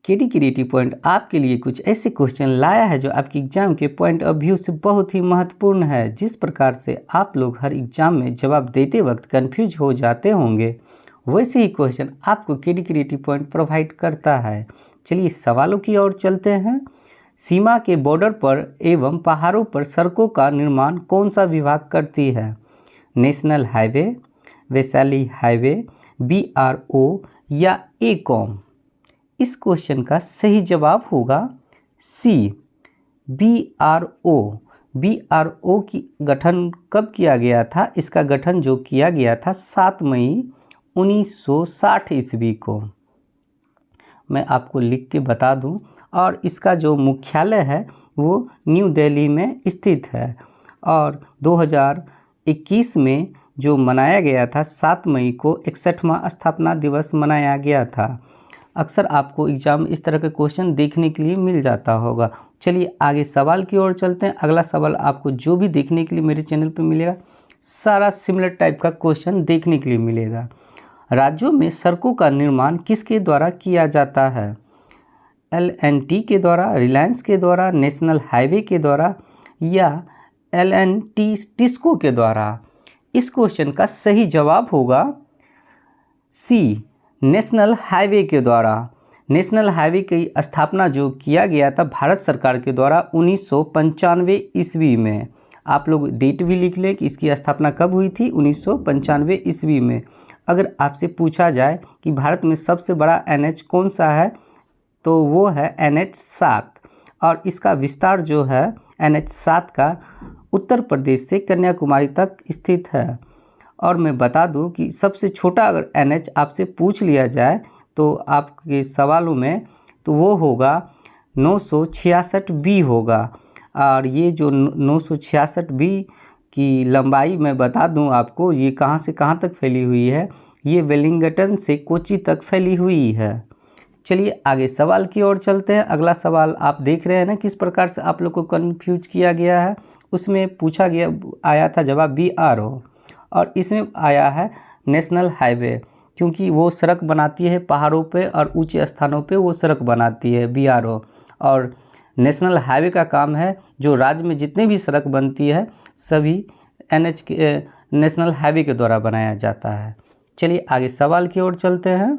KD creative point आपके लिए कुछ ऐसे क्वेश्चन लाया है जो आपकी एग्जाम के पॉइंट ऑफ व्यू से बहुत ही महत्वपूर्ण है। जिस प्रकार से आप लोग हर एग्जाम में जवाब देते वक्त कंफ्यूज हो जाते होंगे, वैसे ही क्वेश्चन आपको केडी क्रिएटिव पॉइंट प्रोवाइड करता है। चलिए सवालों की ओर चलते हैं। सीमा के बॉर्डर पर एवं पहाड़ों पर सड़कों का निर्माण कौन सा विभाग करती है? National highway, Vaishali highway, BRO या AECOM? इस क्वेश्चन का सही जवाब होगा सी, BRO। BRO की गठन कब किया गया था? इसका गठन जो किया गया था 7 मई 1960 ईस्वी को। मैं आपको लिख के बता दूं, और इसका जो मुख्यालय है वो न्यू दिल्ली में स्थित है। और 2021 में जो मनाया गया था 7 मई को 61वां स्थापना दिवस मनाया गया था। अक्सर आपको एग्जाम इस तरह के क्वेश्चन देखने के लिए मिल जाता होगा। चलिए आगे सवाल की ओर चलते हैं। अगला सवाल आपको जो भी देखने के लिए मेरे चैनल पर मिलेगा, सारा सिमिलर टाइप का क्वेश्चन देखने के लिए मिलेगा। राज्यों में सड़कों का निर्माण किसके द्वारा किया जाता है? LNT के द्वारा, रिलायंस के द्वारा, नेशनल हाईवे के द्वारा या LNT टिस्को के द्वारा? इस क्वेश्चन का सही जवाब होगा सी, नेशनल हाईवे के द्वारा। नेशनल हाईवे की स्थापना जो किया गया था भारत सरकार के द्वारा 1995 ईस्वी में। आप लोग डेट भी लिख लें कि इसकी स्थापना कब हुई थी, 1995 ईस्वी में। अगर आपसे पूछा जाए कि भारत में सबसे बड़ा NH कौन सा है, तो वो है NH 7, और इसका विस्तार जो है NH 7 का उत्तर प्रदेश से कन्याकुमारी तक स्थित है। और मैं बता दूं कि सबसे छोटा अगर NH आपसे पूछ लिया जाए तो आपके सवालों में, तो वो होगा 966B होगा। और ये जो 966B की लंबाई मैं बता दूं आपको, ये कहां से कहां तक फैली हुई है, ये वेलिंगटन से कोच्चि तक फैली हुई है। चलिए आगे सवाल की ओर चलते हैं। अगला सवाल आप देख रहे हैं ना, किस प्रकार से आप लोग को कन्फ्यूज किया गया है। उसमें पूछा गया आया था जवाब BRO, और इसमें आया है नेशनल हाईवे, क्योंकि वो सड़क बनाती है पहाड़ों पे और ऊंचे स्थानों पे वो सड़क बनाती है BRO। और नेशनल हाईवे का काम है जो राज्य में जितनी भी सड़क बनती है सभी NH के नेशनल हाईवे के द्वारा बनाया जाता है। चलिए आगे सवाल की ओर चलते हैं।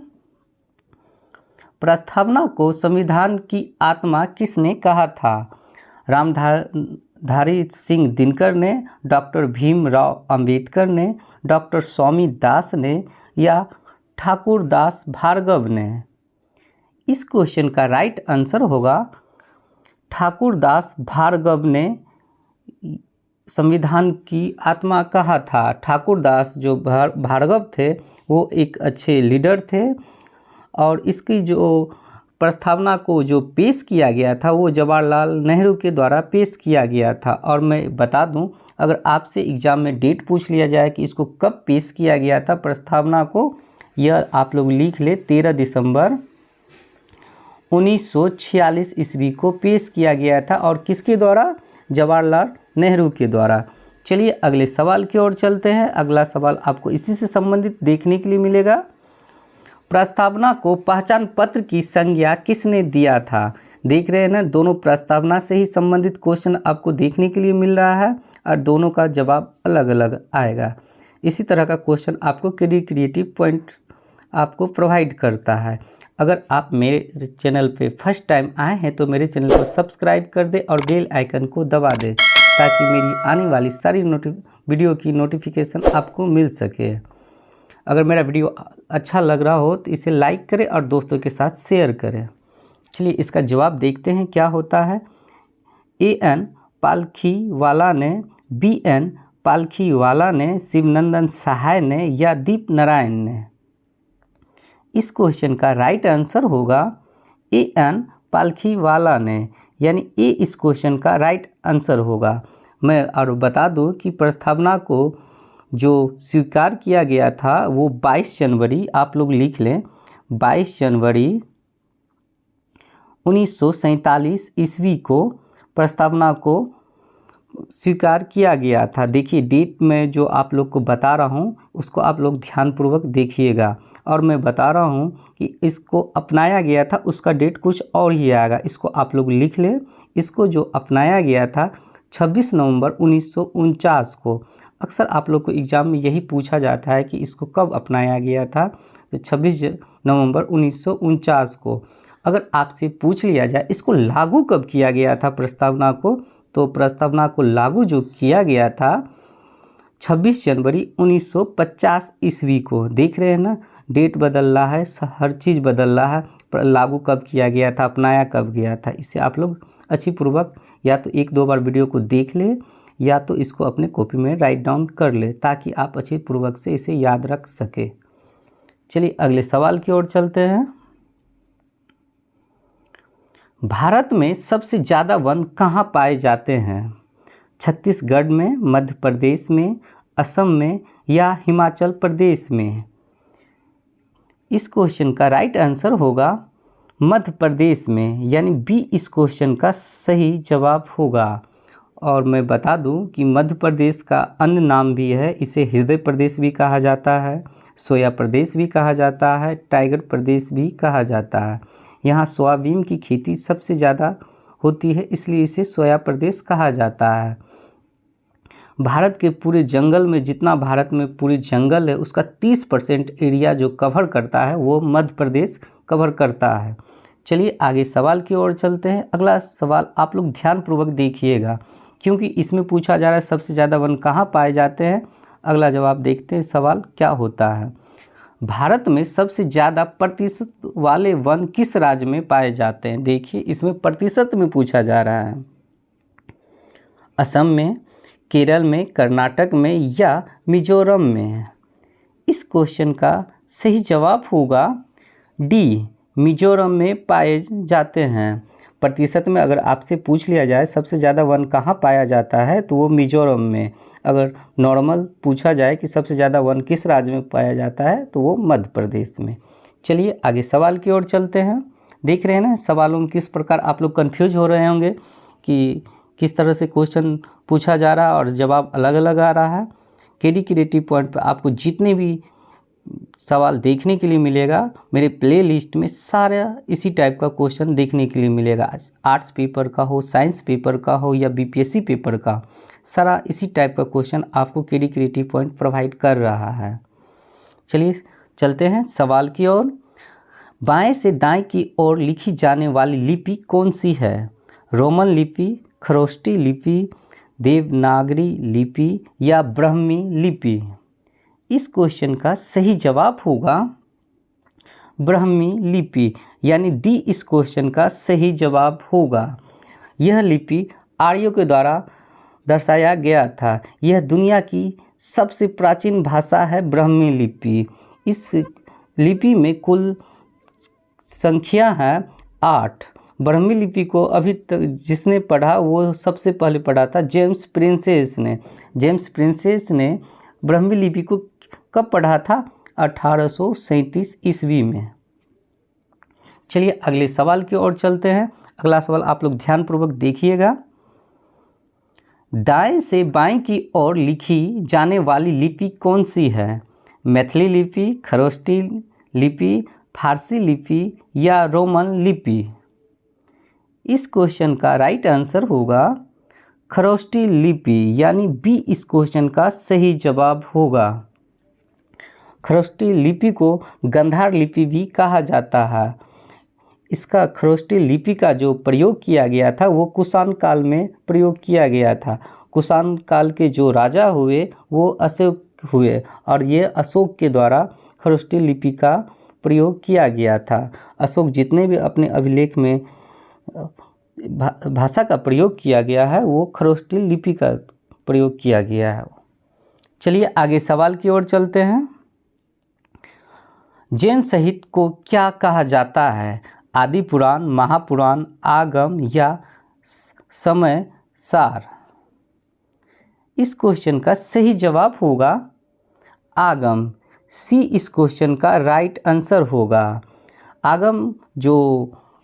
प्रस्तावना को संविधान की आत्मा किसने कहा था? रामधारी सिंह दिनकर ने, डॉक्टर भीमराव अंबेडकर ने, डॉक्टर स्वामी दास ने या ठाकुर दास भार्गव ने? इस क्वेश्चन का राइट आंसर होगा ठाकुर दास भार्गव ने संविधान की आत्मा कहा था। ठाकुर दास जो भार्गव थे वो एक अच्छे लीडर थे, और इसकी जो प्रस्तावना को जो पेश किया गया था वो जवाहरलाल नेहरू के द्वारा पेश किया गया था। और मैं बता दूं, अगर आपसे एग्ज़ाम में डेट पूछ लिया जाए कि इसको कब पेश किया गया था प्रस्तावना को, यह आप लोग लिख ले 13 दिसंबर 1946 ईस्वी को पेश किया गया था। और किसके द्वारा? जवाहरलाल नेहरू के द्वारा। चलिए अगले सवाल की ओर चलते हैं। अगला सवाल आपको इसी से संबंधित देखने के लिए मिलेगा। प्रस्तावना को पहचान पत्र की संज्ञा किसने दिया था? देख रहे हैं ना, दोनों प्रस्तावना से ही संबंधित क्वेश्चन आपको देखने के लिए मिल रहा है, और दोनों का जवाब अलग अलग आएगा। इसी तरह का क्वेश्चन आपको केडी क्रिएटिव पॉइंट आपको प्रोवाइड करता है। अगर आप मेरे चैनल पे फर्स्ट टाइम आए हैं तो मेरे चैनल को सब्सक्राइब कर दे और बेल आइकन को दबा दे, ताकि मेरी आने वाली सारी वीडियो की नोटिफिकेशन आपको मिल सके। अगर मेरा वीडियो अच्छा लग रहा हो तो इसे लाइक करें और दोस्तों के साथ शेयर करें। चलिए इसका जवाब देखते हैं क्या होता है। AN पालखीवाला ने, BN पालखीवाला ने, शिवनंदन सहाय ने या दीप नारायण ने? इस क्वेश्चन का राइट आंसर होगा AN पालखीवाला ने, यानी ए इस क्वेश्चन का राइट आंसर होगा। मैं और बता दूं कि प्रस्तावना को जो स्वीकार किया गया था वो 22 जनवरी, आप लोग लिख लें, 22 जनवरी 1947 ईस्वी को प्रस्तावना को स्वीकार किया गया था। देखिए डेट में जो आप लोग को बता रहा हूँ उसको आप लोग ध्यानपूर्वक देखिएगा, और मैं बता रहा हूँ कि इसको अपनाया गया था उसका डेट कुछ और ही आएगा, इसको आप लोग लिख लें। इसको जो अपनाया गया था 26 नवंबर 1949 को। अक्सर आप लोग को एग्ज़ाम में यही पूछा जाता है कि इसको कब अपनाया गया था, तो 26 नवंबर 1949 को। अगर आपसे पूछ लिया जाए इसको लागू कब किया गया था प्रस्तावना को, तो प्रस्तावना को लागू जो किया गया था 26 जनवरी 1950 ईस्वी को। देख रहे हैं ना, डेट बदल रहा है, हर चीज़ बदल रहा है, पर लागू कब किया गया था, अपनाया कब गया था। इससे आप लोग अच्छी पूर्वक या तो एक दो बार वीडियो को देख ले या तो इसको अपने कॉपी में राइट डाउन कर ले, ताकि आप अच्छी पूर्वक से इसे याद रख सके। चलिए अगले सवाल की ओर चलते हैं। भारत में सबसे ज़्यादा वन कहाँ पाए जाते हैं? छत्तीसगढ़ में, मध्य प्रदेश में, असम में या हिमाचल प्रदेश में? इस क्वेश्चन का राइट आंसर होगा मध्य प्रदेश में, यानी बी इस क्वेश्चन का सही जवाब होगा। और मैं बता दूं कि मध्य प्रदेश का अन्य नाम भी है, इसे हृदय प्रदेश भी कहा जाता है, सोया प्रदेश भी कहा जाता है, टाइगर प्रदेश भी कहा जाता है। यहाँ सोयाबीन की खेती सबसे ज़्यादा होती है, इसलिए इसे सोया प्रदेश कहा जाता है। भारत के पूरे जंगल में, जितना भारत में पूरे जंगल है उसका 30% एरिया जो कवर करता है वो मध्य प्रदेश कवर करता है। चलिए आगे सवाल की ओर चलते हैं। अगला सवाल आप लोग ध्यानपूर्वक देखिएगा, क्योंकि इसमें पूछा जा रहा है सबसे ज़्यादा वन कहाँ पाए जाते हैं। अगला जवाब देखते हैं सवाल क्या होता है। भारत में सबसे ज़्यादा प्रतिशत वाले वन किस राज्य में पाए जाते हैं? देखिए इसमें प्रतिशत में पूछा जा रहा है। असम में, केरल में, कर्नाटक में या मिजोरम में? इस क्वेश्चन का सही जवाब होगा डी, मिजोरम में पाए जाते हैं। प्रतिशत में अगर आपसे पूछ लिया जाए सबसे ज़्यादा वन कहाँ पाया जाता है तो वो मिजोरम में। अगर नॉर्मल पूछा जाए कि सबसे ज़्यादा वन किस राज्य में पाया जाता है तो वो मध्य प्रदेश में। चलिए आगे सवाल की ओर चलते हैं। देख रहे हैं ना सवालों में किस प्रकार आप लोग कंफ्यूज हो रहे होंगे कि किस तरह से क्वेश्चन पूछा जा रहा है और जवाब अलग अलग आ रहा है। केडी क्रिएटिव पॉइंट पर आपको जितने भी सवाल देखने के लिए मिलेगा, मेरे प्ले लिस्ट में सारा इसी टाइप का क्वेश्चन देखने के लिए मिलेगा। आर्ट्स पेपर का हो, साइंस पेपर का हो या बीपीएससी पेपर का, सारा इसी टाइप का क्वेश्चन आपको केडी क्रिएटिव पॉइंट प्रोवाइड कर रहा है। चलिए चलते हैं सवाल की ओर। बाएं से दाएं की ओर लिखी जाने वाली लिपि कौन सी है? रोमन लिपि, खरोष्टी लिपि, देवनागरी लिपि या ब्राह्मी लिपि? इस क्वेश्चन का सही जवाब होगा ब्राह्मी लिपि, यानी डी इस क्वेश्चन का सही जवाब होगा। यह लिपि आर्यों के द्वारा दर्शाया गया था। यह दुनिया की सबसे प्राचीन भाषा है ब्राह्मी लिपि। इस लिपि में कुल संख्या है 8। ब्राह्मी लिपि को अभी तक जिसने पढ़ा वो सबसे पहले पढ़ा था जेम्स प्रिंसेस ने। जेम्स प्रिंसेस ने ब्राह्मी लिपि को कब पढ़ा था? 1837 ईस्वी में। चलिए अगले सवाल की ओर चलते हैं। अगला सवाल आप लोग ध्यानपूर्वक देखिएगा। दाएं से बाएं की ओर लिखी जाने वाली लिपि कौन सी है? मैथिली लिपि, खरोष्टी लिपि, फारसी लिपि या रोमन लिपि? इस क्वेश्चन का राइट आंसर होगा खरोष्टी लिपि, यानी बी इस क्वेश्चन का सही जवाब होगा। खरोष्टी लिपि को गंधार लिपि भी कहा जाता है। इसका खरोष्टी लिपि का जो प्रयोग किया गया था वो कुषाण काल में प्रयोग किया गया था। कुषाण काल के जो राजा हुए वो अशोक हुए और ये अशोक के द्वारा खरोष्टी लिपि का प्रयोग किया गया था। अशोक जितने भी अपने अभिलेख में भाषा का प्रयोग किया गया है वो खरोष्टी लिपि का प्रयोग किया गया है। चलिए आगे सवाल की ओर चलते हैं। जैन साहित्य को क्या कहा जाता है? आदि पुराण, महापुराण, आगम या समय सार? इस क्वेश्चन का सही जवाब होगा आगम। सी इस क्वेश्चन का राइट आंसर होगा। आगम जो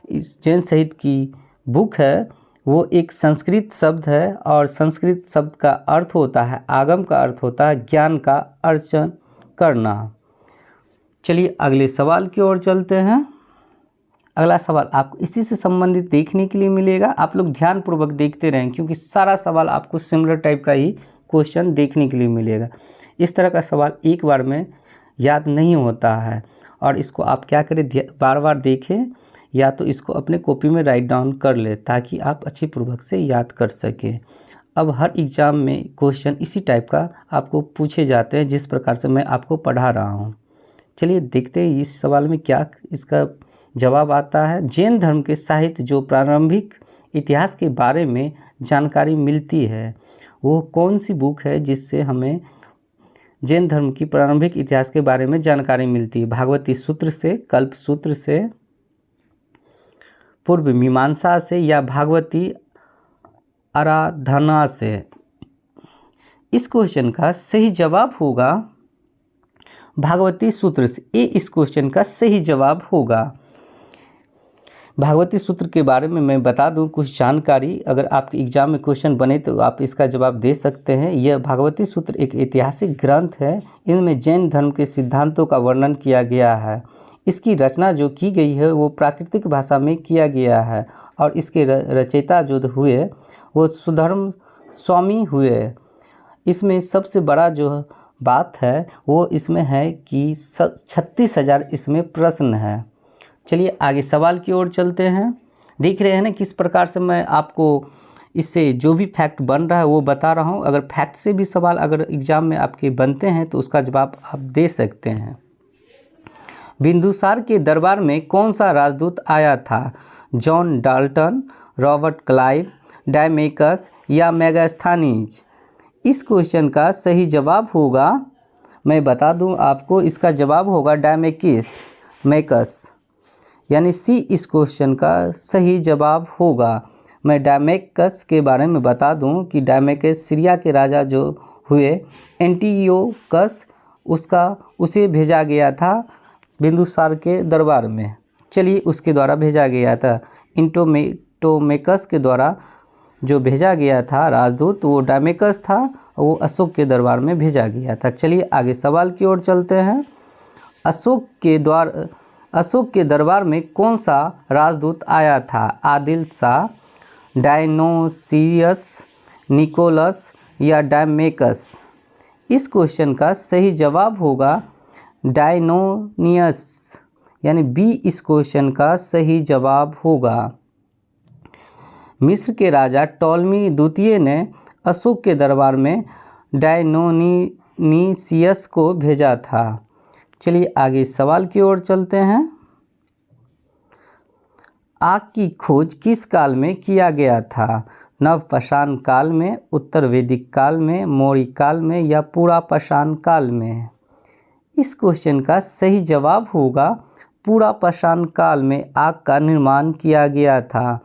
इस जैन साहित्य की बुक है वो एक संस्कृत शब्द है और संस्कृत शब्द का अर्थ होता है, आगम का अर्थ होता है ज्ञान का अर्जन करना। चलिए अगले सवाल की ओर चलते हैं। अगला सवाल आपको इसी से संबंधित देखने के लिए मिलेगा। आप लोग ध्यानपूर्वक देखते रहें क्योंकि सारा सवाल आपको सिमिलर टाइप का ही क्वेश्चन देखने के लिए मिलेगा। इस तरह का सवाल एक बार में याद नहीं होता है और इसको आप क्या करें, बार बार देखें या तो इसको अपने कॉपी में राइट डाउन कर ले ताकि आप अच्छी पूर्वक से याद कर सकें। अब हर एग्ज़ाम में क्वेश्चन इसी टाइप का आपको पूछे जाते हैं जिस प्रकार से मैं आपको पढ़ा रहा हूँ। चलिए देखते हैं इस सवाल में क्या इसका जवाब आता है। जैन धर्म के साहित्य जो प्रारंभिक इतिहास के बारे में जानकारी मिलती है वो कौन सी बुक है जिससे हमें जैन धर्म की प्रारंभिक इतिहास के बारे में जानकारी मिलती है? भागवती सूत्र से, कल्प सूत्र से, पूर्व मीमांसा से या भागवती आराधना से? इस क्वेश्चन का सही जवाब होगा भागवती सूत्र से। ये इस क्वेश्चन का सही जवाब होगा। भागवती सूत्र के बारे में मैं बता दूं कुछ जानकारी, अगर आपके एग्जाम में क्वेश्चन बने तो आप इसका जवाब दे सकते हैं। यह भागवती सूत्र एक ऐतिहासिक ग्रंथ है। इनमें जैन धर्म के सिद्धांतों का वर्णन किया गया है। इसकी रचना जो की गई है वो प्राकृतिक भाषा में किया गया है और इसके रचयिता जो हुए वो सुधर्म स्वामी हुए। इसमें सबसे बड़ा जो बात है वो इसमें है कि 36,000 इसमें प्रश्न है। चलिए आगे सवाल की ओर चलते हैं। देख रहे हैं ना किस प्रकार से मैं आपको इससे जो भी फैक्ट बन रहा है वो बता रहा हूँ। अगर फैक्ट से भी सवाल अगर एग्ज़ाम में आपके बनते हैं तो उसका जवाब आप दे सकते हैं। बिंदुसार के दरबार में कौन सा राजदूत आया था? जॉन डाल्टन, रॉबर्ट क्लाइव, डायमेकस या मेगास्थनीज? इस क्वेश्चन का सही जवाब होगा, मैं बता दूं आपको, इसका जवाब होगा डायमेकस, यानी सी इस क्वेश्चन का सही जवाब होगा। मैं डायमेकस के बारे में बता दूं कि डायमेकस सीरिया के राजा जो हुए एंटियोकस उसे भेजा गया था बिंदुसार के दरबार में। चलिए उसके द्वारा भेजा गया था। इंटोमेकस के द्वारा जो भेजा गया था राजदूत वो डायमेकस था, वो अशोक के दरबार में भेजा गया था। चलिए आगे सवाल की ओर चलते हैं। अशोक के दरबार में कौन सा राजदूत आया था? आदिल शाह, डायनोसियस, निकोलस या डायमेकस? इस क्वेश्चन का सही जवाब होगा डायनोनियस, यानी बी इस क्वेश्चन का सही जवाब होगा। मिस्र के राजा टॉलमी द्वितीय ने अशोक के दरबार में डायनोनिसियस को भेजा था। चलिए आगे सवाल की ओर चलते हैं। आग की खोज किस काल में किया गया था? नवपाषाण काल में, उत्तर वैदिक काल में, मौर्य काल में या पुरापाषाण काल में? इस क्वेश्चन का सही जवाब होगा पुरापाषाण काल में आग का निर्माण किया गया था।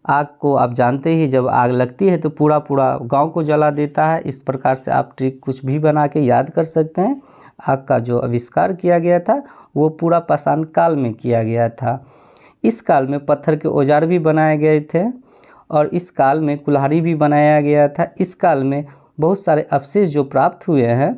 आग को आप जानते ही जब आग लगती है तो पूरा गांव को जला देता है। इस प्रकार से आप ट्रिक कुछ भी बना के याद कर सकते हैं। आग का जो आविष्कार किया गया था वो पुरापाषाण काल में किया गया था। इस काल में पत्थर के औजार भी बनाए गए थे और इस काल में कुल्हाड़ी भी बनाया गया था। इस काल में बहुत सारे अवशेष जो प्राप्त हुए हैं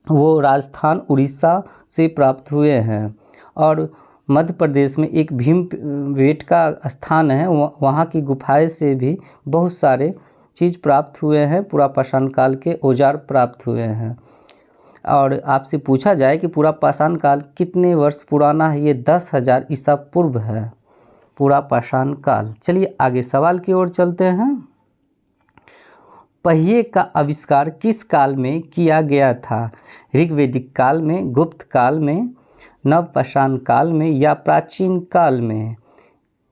वो राजस्थान, उड़ीसा से प्राप्त हुए हैं और मध्य प्रदेश में एक भीमबेटका स्थान है, वहाँ की गुफाएं से भी बहुत सारे चीज़ प्राप्त हुए हैं। पुरापाषाण काल के औजार प्राप्त हुए हैं। और आपसे पूछा जाए कि पुरापाषाण काल कितने वर्ष पुराना है? ये 10,000 ईसा पूर्व है पुरापाषाण काल। चलिए आगे सवाल की ओर चलते हैं। पहिए का आविष्कार किस काल में किया गया था? ऋग्वैदिक काल में, गुप्त काल में, नवपाषाण काल में या प्राचीन काल में?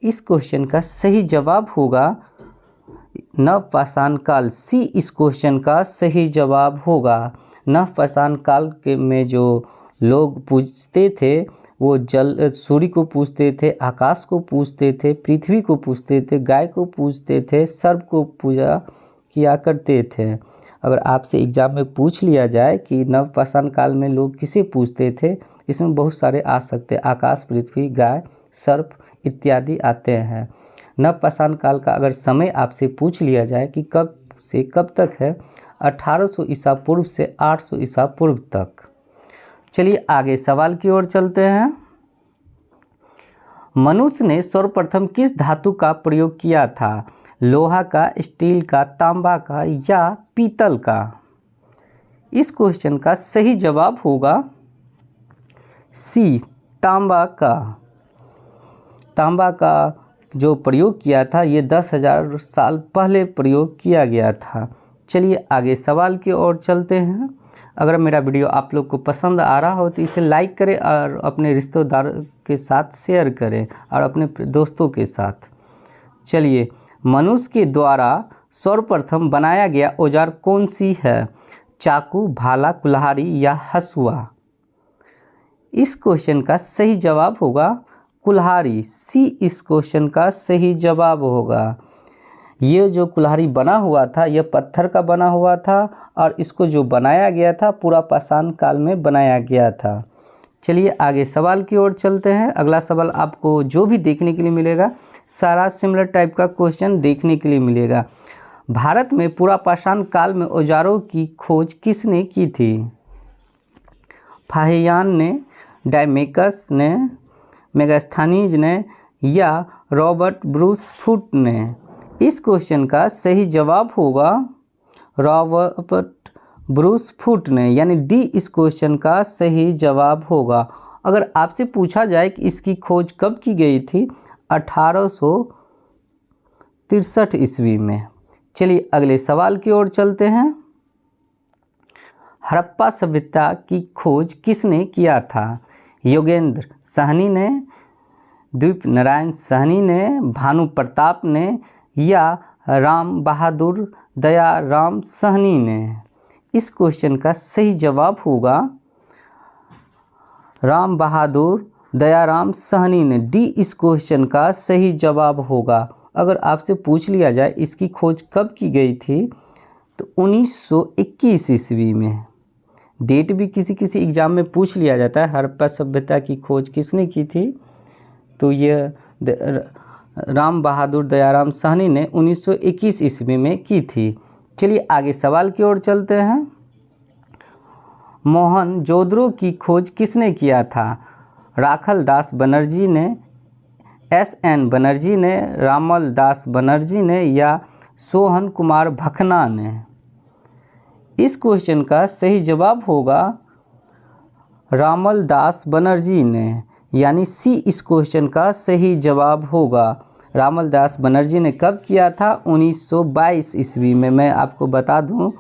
इस क्वेश्चन का सही जवाब होगा नवपाषाण काल, सी इस क्वेश्चन का सही जवाब होगा। नवपाषाण काल के में जो लोग पूजते थे वो सूर्य को पूजते थे, आकाश को पूजते थे, पृथ्वी को पूजते थे, गाय को पूजते थे, सर्प को पूजा किया करते थे। अगर आपसे एग्जाम में पूछ लिया जाए कि नवपाषाण काल में लोग किसे पूजते थे, इसमें बहुत सारे आ सकते हैं। आकाश, पृथ्वी, गाय, सर्प इत्यादि आते हैं। नवपाषाण काल का अगर समय आपसे पूछ लिया जाए कि कब से कब तक है, 1800 ईसा पूर्व से 800 ईसा पूर्व तक। चलिए आगे सवाल की ओर चलते हैं। मनुष्य ने सर्वप्रथम किस धातु का प्रयोग किया था? लोहा का, स्टील का, तांबा का या पीतल का? इस क्वेश्चन का सही जवाब होगा सी, तांबा का। तांबा का जो प्रयोग किया था ये 10,000 साल पहले प्रयोग किया गया था। चलिए आगे सवाल की ओर चलते हैं। अगर मेरा वीडियो आप लोग को पसंद आ रहा हो तो इसे लाइक करें और अपने रिश्तेदार के साथ शेयर करें और अपने दोस्तों के साथ। चलिए, मनुष्य के द्वारा सर्वप्रथम बनाया गया औजार कौन सी है? चाकू, भाला, कुल्हाड़ी या हसुआ? इस क्वेश्चन का सही जवाब होगा कुल्हाड़ी। सी इस क्वेश्चन का सही जवाब होगा। ये जो कुल्हाड़ी बना हुआ था यह पत्थर का बना हुआ था और इसको जो बनाया गया था पूरा पाषाण काल में बनाया गया था। चलिए आगे सवाल की ओर चलते हैं। अगला सवाल आपको जो भी देखने के लिए मिलेगा सारा सिमिलर टाइप का क्वेश्चन देखने के लिए मिलेगा। भारत में पूरा पाषाण काल में औजारों की खोज किसने की थी? फाहियान ने, डायमेकस ने, मेगास्थनीज ने या रॉबर्ट ब्रूस फुट ने? इस क्वेश्चन का सही जवाब होगा रॉबर्ट ब्रूस फुट ने, यानी डी इस क्वेश्चन का सही जवाब होगा। अगर आपसे पूछा जाए कि इसकी खोज कब की गई थी? 1863 ईस्वी में। चलिए अगले सवाल की ओर चलते हैं। हड़प्पा सभ्यता की खोज किसने किया था? योगेंद्र साहनी ने, द्वीप नारायण साहनी ने, भानु प्रताप ने या राम बहादुर दयाराम साहनी ने? इस क्वेश्चन का सही जवाब होगा राम बहादुर दयाराम साहनी ने। डी इस क्वेश्चन का सही जवाब होगा। अगर आपसे पूछ लिया जाए इसकी खोज कब की गई थी तो 1921 ईस्वी में। डेट भी किसी किसी एग्ज़ाम में पूछ लिया जाता है। हड़प्पा सभ्यता की खोज किसने की थी? तो यह राम बहादुर दयाराम साहनी ने 1921 ईस्वी में की थी। चलिए आगे सवाल की ओर चलते हैं। मोहनजोदड़ो की खोज किसने किया था? राखल दास बनर्जी ने, एस.एन. बनर्जी ने, रामल दास बनर्जी ने या सोहन कुमार भखना ने? इस क्वेश्चन का सही जवाब होगा रामल दास बनर्जी ने, यानी सी इस क्वेश्चन का सही जवाब होगा। रामल दास बनर्जी ने कब किया था? 1922 ईस्वी में। मैं आपको बता दूं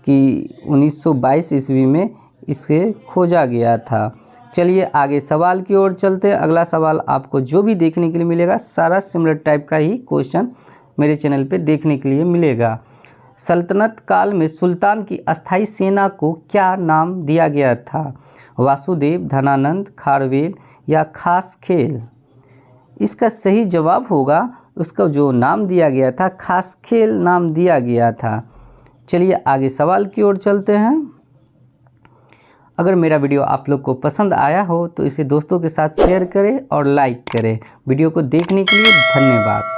कि 1922 ईस्वी में इसे खोजा गया था। चलिए आगे सवाल की ओर चलते हैं। अगला सवाल आपको जो भी देखने के लिए मिलेगा सारा सिमिलर टाइप का ही क्वेश्चन मेरे चैनल पे देखने के लिए मिलेगा। सल्तनत काल में सुल्तान की अस्थाई सेना को क्या नाम दिया गया था? वासुदेव, धनानंद, खारवेल या खासखेल? इसका सही जवाब होगा उसका जो नाम दिया गया था खासखेल नाम दिया गया था। चलिए आगे सवाल की ओर चलते हैं। अगर मेरा वीडियो आप लोग को पसंद आया हो तो इसे दोस्तों के साथ शेयर करें और लाइक करें। वीडियो को देखने के लिए धन्यवाद।